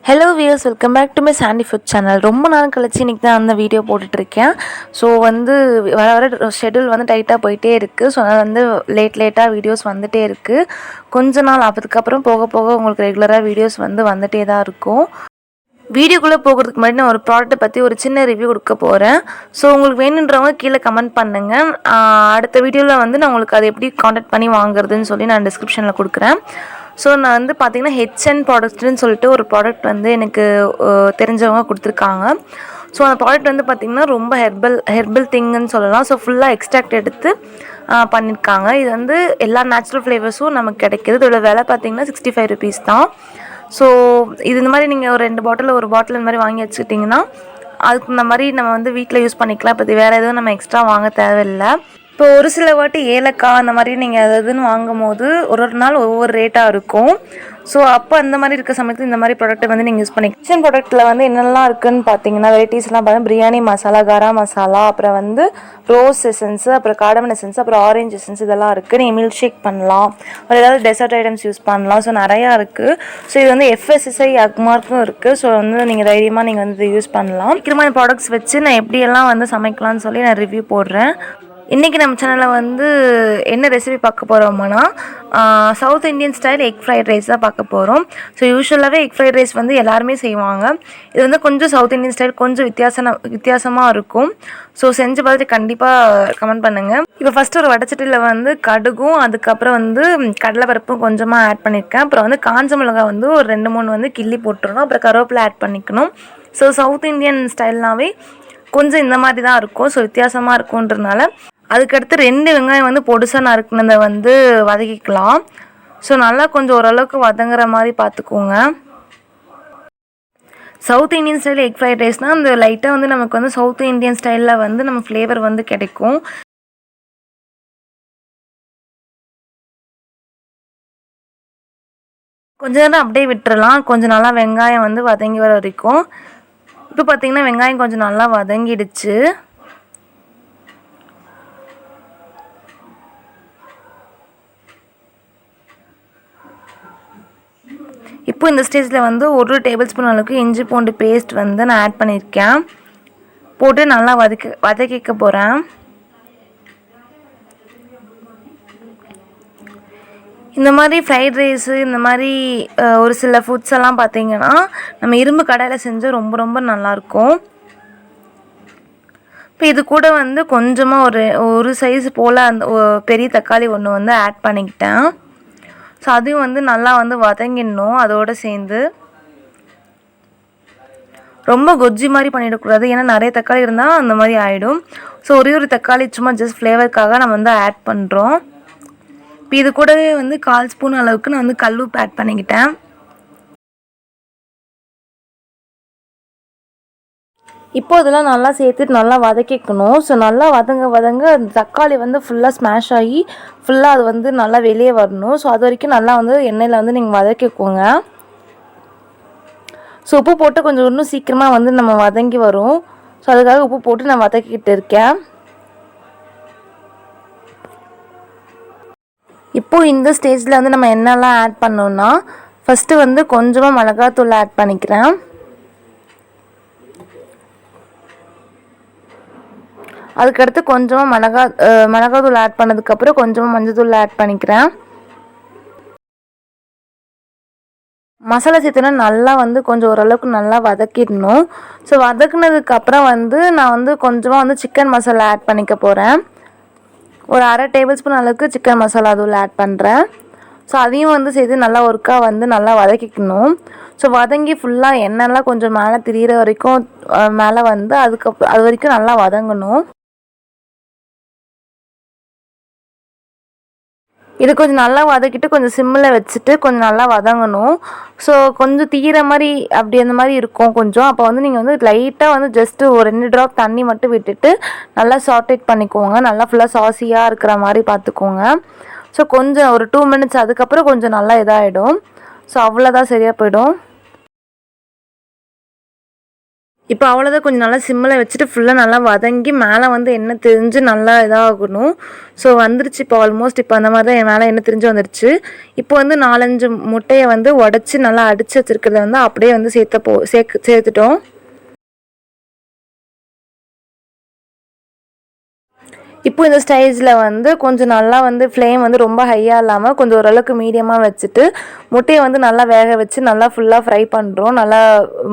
Hello viewers, welcome back to my Sandy food channel. ரொம்ப நாள் கழிச்சு இன்றைக்கி தான் அந்த வீடியோ போட்டுட்ருக்கேன். ஸோ வர வர ஷெடியூல் டைட்டாக போயிட்டே இருக்குது. ஸோ அதனால் லேட்டாக வீடியோஸ் வந்துகிட்டே இருக்குது. கொஞ்ச நாள் அதுக்கப்புறம் போக போக உங்களுக்கு ரெகுலராக வீடியோஸ் வந்துகிட்டே தான் இருக்கும். வீடியோக்குள்ளே போகிறதுக்கு முன்னாடி நான் ஒரு ப்ராடக்ட்டை பற்றி ஒரு சின்ன ரிவ்யூ கொடுக்க போகிறேன். ஸோ உங்களுக்கு வேணுன்றவங்க கீழே கமெண்ட் பண்ணுங்கள். அடுத்த வீடியோவில் நான் உங்களுக்கு அதை எப்படி காண்டாக்ட் பண்ணி வாங்குறதுன்னு சொல்லி நான் டிஸ்கிரிப்ஷனில் கொடுக்குறேன். ஸோ நான் பார்த்திங்கன்னா ஹெச்என் ப்ராடக்ட்ஸ்னு சொல்லிட்டு ஒரு ப்ராடக்ட் எனக்கு தெரிஞ்சவங்க கொடுத்துருக்காங்க. ஸோ அந்த ப்ராடக்ட் பார்த்திங்கன்னா ரொம்ப ஹெர்பல் திங்குன்னு சொல்லலாம். ஸோ ஃபுல்லாக எக்ஸ்ட்ராக்ட் எடுத்து பண்ணியிருக்காங்க. இது எல்லா நேச்சுரல் ஃப்ளேவர்ஸும் நமக்கு கிடைக்கிது. இதோட விலை பார்த்திங்கன்னா 65 rupees தான். ஸோ இந்த மாதிரி நீங்கள் ஒரு 2 பாட்டில் ஒரு பாட்டில் இந்த மாதிரி வாங்கி வச்சுக்கிட்டிங்கன்னா அதுக்கு இந்த மாதிரி நம்ம வீட்டில் யூஸ் பண்ணிக்கலாம். இப்போ வேறு எதுவும் நம்ம எக்ஸ்ட்ரா வாங்க தேவையில்லை. இப்போ ஒரு சில வாட்டி ஏலக்காய் அந்த மாதிரி நீங்கள் அதுன்னு வாங்கும் போது ஒரு நாள் ஒவ்வொரு ரேட்டாக இருக்கும். ஸோ அப்போ அந்த மாதிரி இருக்க சமயத்தில் இந்த மாதிரி ப்ராடக்ட்டை நீங்கள் யூஸ் பண்ணிக்கலாம். கிச்சன் ப்ராடக்ட்டில் என்னெல்லாம் இருக்குதுன்னு பார்த்தீங்கன்னா வெரைட்டிஸ்லாம் பார்த்தீங்கன்னா பிரியாணி மசாலா, கரம் மசாலா, அப்புறம் ரோஸ் எசன்ஸு, அப்புறம் கார்டமன் எசன்ஸ், அப்புறம் ஆரஞ்சு எசன்ஸ் இதெல்லாம் இருக்குது. நீங்கள் மில்க் ஷேக் பண்ணலாம், ஒரு ஏதாவது டெசர்ட் ஐட்டம்ஸ் யூஸ் பண்ணலாம். ஸோ நிறையா இருக்குது. ஸோ இது FSSAI அக்மார்க்கும் இருக்குது. ஸோ நீங்கள் தைரியமாக நீங்கள் யூஸ் பண்ணலாம். சீக்கிரமாக இந்த ப்ராடக்ட்ஸ் வச்சு நான் எப்படியெல்லாம் சமைக்கலாம்னு சொல்லி நான் ரிவ்யூ போடுறேன். இன்றைக்கி நம்ம சேனலில் என்ன ரெசிபி பார்க்க போகிறோம்னா south Indian style egg fried rice தான் பார்க்க போகிறோம். ஸோ யூஸ்வலாகவே எக் ஃப்ரைட் ரைஸ் எல்லாருமே செய்வாங்க. இது கொஞ்சம் சவுத் இண்டியன் ஸ்டைல் கொஞ்சம் வித்தியாசமாக இருக்கும். ஸோ செஞ்சு பார்த்துட்டு கண்டிப்பாக கமெண்ட் பண்ணுங்கள். இப்போ ஃபஸ்ட்டு ஒரு வடச்சட்டியில் கடுகும் அதுக்கப்புறம் கடலைப்பருப்பும் கொஞ்சமாக ஆட் பண்ணியிருக்கேன். அப்புறம் காஞ்ச மிளகாய் ஒரு 2-3 கிள்ளி போட்டுருணும். அப்புறம் கருவேப்பிலை ஆட் பண்ணிக்கணும். ஸோ சவுத் இண்டியன் ஸ்டைல்னாவே கொஞ்சம் இந்த மாதிரி தான் இருக்கும். ஸோ வித்தியாசமாக இருக்குன்றதுனால அதுக்கடுத்து 2 வெங்காயம் பொடுசாக நறுக்குனதை வதக்கிக்கலாம். ஸோ நல்லா கொஞ்சம் ஓரளவுக்கு வதங்குற மாதிரி பார்த்துக்கோங்க. சவுத் இண்டியன் ஸ்டைலில் எக் ஃப்ரைட் ரைஸ்னால் அந்த லைட்டாக நமக்கு சவுத் இண்டியன் ஸ்டைலில் நம்ம ஃப்ளேவர் கிடைக்கும். கொஞ்ச நேரம் அப்படியே விட்டுறலாம். கொஞ்சம் நல்லா வெங்காயம் வதங்கி வர வரைக்கும். இப்போ பார்த்திங்கன்னா வெங்காயம் கொஞ்சம் நல்லா வதங்கிடுச்சு. இப்போ இந்த ஸ்டேஜில் 1 டேபிள்ஸ்பூன் அளவுக்கு இஞ்சி பூண்டு பேஸ்ட் நான் ஆட் பண்ணியிருக்கேன். போட்டு நல்லா வதக்கிக்க போகிறேன். இந்த மாதிரி ஃப்ரைட் ரைஸு இந்த மாதிரி ஒரு சில ஃபுட்ஸ் எல்லாம் பார்த்திங்கன்னா நம்ம இரும்பு கடாயில் செஞ்சால் ரொம்ப ரொம்ப நல்லாயிருக்கும். இப்போ இது கூட கொஞ்சமாக ஒரு சைஸ் போல் அந்த பெரிய தக்காளி ஒன்று ஆட் பண்ணிக்கிட்டேன். ஸோ அதையும் நல்லா வதங்கிடணும். அதோடு சேர்ந்து ரொம்ப கொஜ்ஜி மாதிரி பண்ணிடக்கூடாது. ஏன்னா நிறைய தக்காளி இருந்தால் அந்த மாதிரி ஆகிடும். ஸோ ஒரு தக்காளி சும்மா ஜஸ்ட் ஃப்ளேவருக்காக நம்ம ஆட் பண்ணுறோம். இப்போ இது கூடவே 1/4 ஸ்பூன் அளவுக்கு நான் கல்லுப்பு ஆட் பண்ணிக்கிட்டேன். இப்போ இதெல்லாம் நல்லா சேர்த்துட்டு நல்லா வதக்கிக்கணும். ஸோ நல்லா வதங்க அந்த தக்காளி ஃபுல்லாக ஸ்மாஷ் ஆகி ஃபுல்லாக அது நல்லா வெளியே வரணும். ஸோ அது வரைக்கும் நல்லா எண்ணெயில் நீங்கள் வதக்கிக்கோங்க. ஸோ உப்பு போட்டு கொஞ்சம் இன்னும் சீக்கிரமாக நம்ம வதங்கி வரும். ஸோ அதுக்காக உப்பு போட்டு நான் வதக்கிக்கிட்டு இருக்கேன். இப்போது இந்த ஸ்டேஜில் நம்ம என்னெல்லாம் ஆட் பண்ணோன்னா ஃபஸ்ட்டு கொஞ்சமாக மிளகாத்தூள் ஆட் பண்ணிக்கிறேன். அதுக்கடுத்து கொஞ்சமாக மிளகாத்தூள் ஆட் பண்ணதுக்கப்புறம் கொஞ்சமாக மஞ்சள்தூள் ஆட் பண்ணிக்கிறேன். மசாலா சேர்த்துனா நல்லா கொஞ்சம் ஓரளவுக்கு நல்லா வதக்கிடணும். ஸோ வதக்குனதுக்கப்புறம் நான் கொஞ்சமாக சிக்கன் மசாலா ஆட் பண்ணிக்க போகிறேன். ஒரு 1/2 டேபிள்ஸ்பூன் அளவுக்கு சிக்கன் மசாலா தூள் ஆட் பண்ணுறேன். ஸோ அதையும் சேர்த்து நல்லா ஒருக்கா நல்லா வதக்கிக்கணும். ஸோ வதங்கி ஃபுல்லாக எண்ணெய்லாம் கொஞ்சம் மேலே திரியிற வரைக்கும் மேலே அது வரைக்கும் நல்லா வதங்கணும். இது கொஞ்சம் நல்லா வதக்கிட்டு கொஞ்சம் சிம்மில் வச்சுட்டு கொஞ்சம் நல்லா வதங்கணும். ஸோ கொஞ்சம் தீர மாதிரி அந்த மாதிரி இருக்கும் கொஞ்சம். அப்போ நீங்கள் லைட்டாக ஜஸ்ட்டு ஒரு 2 ட்ராப் தண்ணி மட்டும் விட்டுட்டு நல்லா சாட்டேட் பண்ணிக்கோங்க. நல்லா ஃபுல்லாக சாஸியாக இருக்கிற மாதிரி பார்த்துக்கோங்க. ஸோ கொஞ்சம் ஒரு 2 minutes அதுக்கப்புறம் கொஞ்சம் நல்லா இதாகிடும். ஸோ அவ்வளோதான், சரியாக போயிடும். இப்போ அவ்வளோதான், கொஞ்சம் நல்லா சிம்மில் வச்சுட்டு ஃபுல்லாக நல்லா வதங்கி மேலே வந்து எண்ணெய் திரிஞ்சு நல்லா இதாகணும். ஸோ வந்துருச்சு இப்போ ஆல்மோஸ்ட். இப்போ அந்த மாதிரி தான் என் மேலே எண்ணெய் திரிஞ்சு வந்துருச்சு. இப்போ வந்து 4-5 முட்டையை வந்து உடச்சி நல்லா அடித்து வச்சுருக்கிறத வந்து அப்படியே வந்து சேர்த்துட்டோம். இப்போ இந்த ஸ்டேஜில் வந்து கொஞ்சம் நல்லா வந்து ஃப்ளேம் வந்து ரொம்ப ஹையாக இல்லாமல் கொஞ்சம் ஓரளவுக்கு மீடியமாக வச்சுட்டு முட்டையை வந்து நல்லா வேக வச்சு நல்லா ஃபுல்லாக ஃப்ரை பண்ணுறோம். நல்லா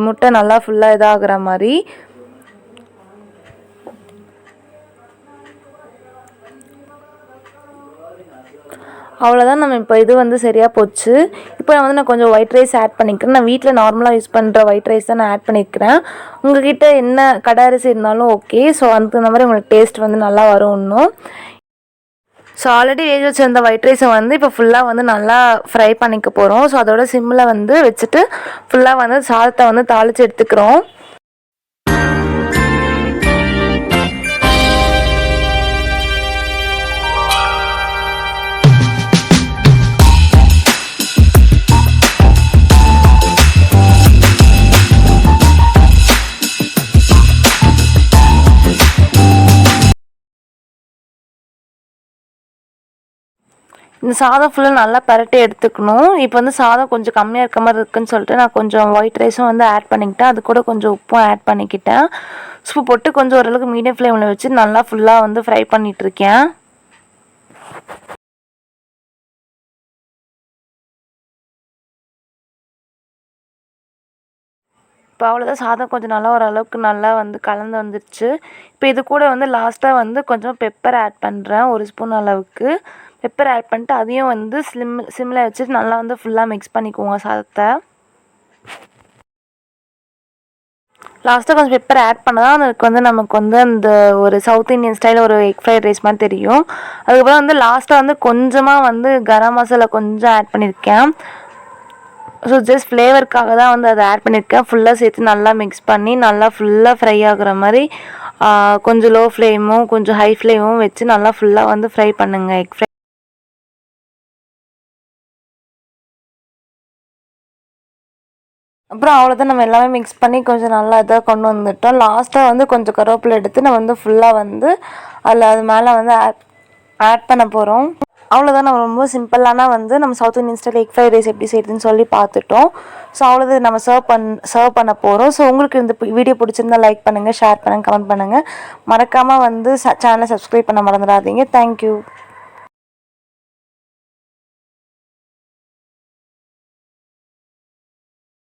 முட்டை நல்லா ஃபுல்லாக இதாகிற மாதிரி. அவ்வளோதான், நம்ம இப்போ இது வந்து சரியாக போச்சு. இப்போ நான் கொஞ்சம் ஒயிட் ரைஸ் ஆட் பண்ணிக்கிறேன். நான் வீட்டில் நார்மலாக யூஸ் பண்ணுற ஒயிட் ரைஸ் தான் நான் ஆட் பண்ணிக்கிறேன். உங்கள்கிட்ட என்ன கடை அரிசி இருந்தாலும் ஓகே. ஸோ அந்த மாதிரி உங்களுக்கு டேஸ்ட் வந்து நல்லா வரும் இன்னும். ஸோ ஆல்ரெடி வேக வச்சுருந்த ஒயிட் ரைஸை வந்து இப்போ ஃபுல்லாக வந்து நல்லா ஃப்ரை பண்ணிக்க போகிறோம். ஸோ அதோட சிம்மில் வந்து வச்சுட்டு ஃபுல்லாக வந்து சாதத்தை வந்து தாளித்து எடுத்துக்கிறோம். இந்த சாதம் ஃபுல்லாக நல்லா பரட்டி எடுத்துக்கணும். இப்போ வந்து சாதம் கொஞ்சம் கம்மியாக இருக்க மாதிரி இருக்குதுன்னு சொல்லிட்டு நான் கொஞ்சம் ஒயிட் ரைஸும் வந்து ஆட் பண்ணிக்கிட்டேன். அது கூட கொஞ்சம் உப்பும் ஆட் பண்ணிக்கிட்டேன். உப்பு போட்டு கொஞ்சம் ஓரளவுக்கு மீடியம் ஃப்ளேமில் வச்சு நல்லா ஃபுல்லாக வந்து ஃப்ரை பண்ணிகிட்ருக்கேன். இப்போ அவ்வளோதான், சாதம் கொஞ்சம் நல்லா ஓரளவுக்கு நல்லா வந்து கலந்து வந்துடுச்சு. இப்போ இது கூட வந்து லாஸ்ட்டாக வந்து கொஞ்சம் பெப்பர் ஆட் பண்ணுறேன், 1 ஸ்பூன் அளவுக்கு. பெப்பர் ஆட் பண்ணிட்டு அதையும் வந்து சிம்மில் வச்சுட்டு நல்லா வந்து ஃபுல்லாக மிக்ஸ் பண்ணிக்குவோங்க சாதத்தை. லாஸ்ட்டாக கொஞ்சம் பெப்பர் ஆட் பண்ணால் தான் அதுக்கு வந்து நமக்கு வந்து அந்த ஒரு சவுத் இந்தியன் ஸ்டைலில் ஒரு எக் ஃப்ரைட் ரைஸ் மாதிரி தெரியும். அதுக்கப்புறம் வந்து லாஸ்ட்டாக வந்து கொஞ்சமாக வந்து கரம் மசாலா கொஞ்சம் ஆட் பண்ணியிருக்கேன். ஸோ ஜஸ்ட் ஃப்ளேவருக்காக தான் வந்து அதை ஆட் பண்ணியிருக்கேன். ஃபுல்லாக சேர்த்து நல்லா மிக்ஸ் பண்ணி நல்லா ஃபுல்லாக ஃப்ரை ஆகுற மாதிரி கொஞ்சம் லோ ஃப்ளேமும் கொஞ்சம் ஹை ஃப்ளேமும் வச்சு நல்லா ஃபுல்லாக வந்து ஃப்ரை பண்ணுங்கள் எக் ஃப்ரை. அப்புறம் அவ்வளோதான், நம்ம எல்லாமே மிக்ஸ் பண்ணி கொஞ்சம் நல்லா இதாக கொண்டு வந்துட்டோம். லாஸ்ட்டாக வந்து கொஞ்சம் கருவேப்பிலை எடுத்து நம்ம வந்து ஃபுல்லாக வந்து அது மேலே வந்து ஆட் பண்ண போகிறோம். அவ்வளோதான், நம்ம ரொம்ப சிம்பிளான வந்து நம்ம south Indian style egg fried rice எப்படி செய்யுதுன்னு சொல்லி பார்த்துட்டோம். ஸோ அவ்வளோதான், நம்ம சர்வ் பண்ண போகிறோம். ஸோ உங்களுக்கு இந்த வீடியோ பிடிச்சிருந்தா லைக் பண்ணுங்கள், ஷேர் பண்ணுங்கள், கமெண்ட் பண்ணுங்கள். மறக்காமல் வந்து சேனலை சப்ஸ்கிரைப் பண்ண மறந்துடாதீங்க. தேங்க்யூ.